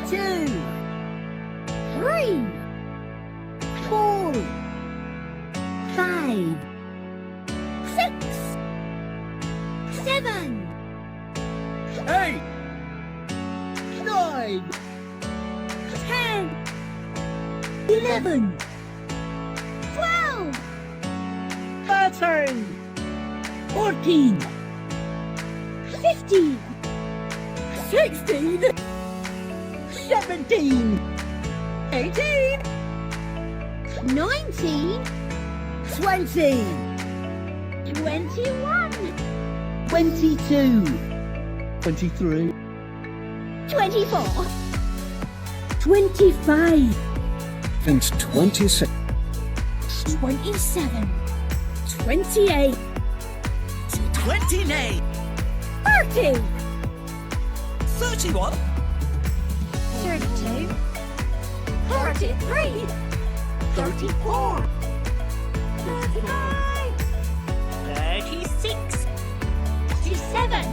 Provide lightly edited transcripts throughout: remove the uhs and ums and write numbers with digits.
2, 3, 4, 5, 6, 7, 8, 9, 10, 11, 12, 13, 14, 15, 16, 17, 18, 19, 20, 21, 22, 23, 24, 25, and 26, 27, 28, 29, 30, 31, 32, 33, 34, 35, 36, 37,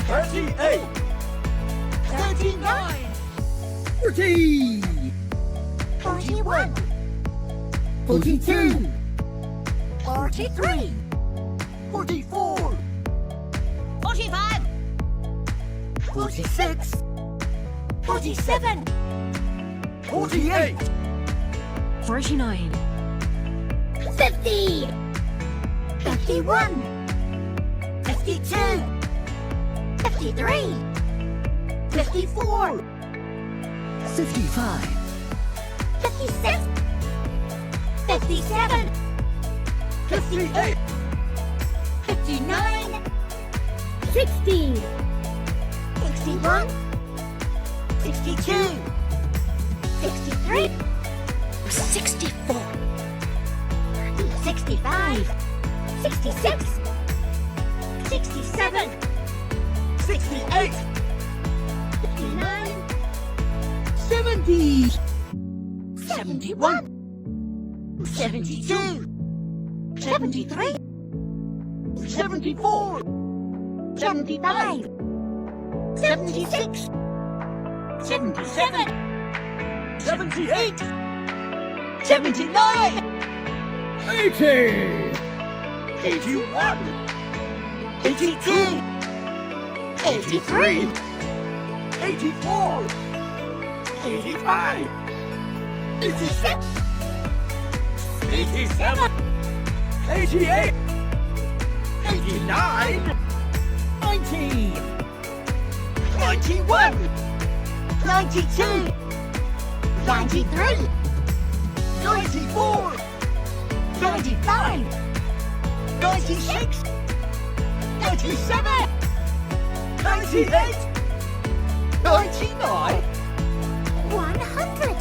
38, 39, 40, 41, 42, 43, 44, 45, 46, 47, 48, 49, 50, 51, 52, 53, 54, 55, 56, 57, 58, 59, 60, 61, 62, 63, 64, 65, 66, 67, 68, 69, 70, 71, 72, 73, 74, 75, 76, 77, 78, 79, 80, 81, 82, 83, 84, 85, 86, 87, 88, 89, 90, 91, 92, 93, 94, 95, 96, 97, 98, 99, 100.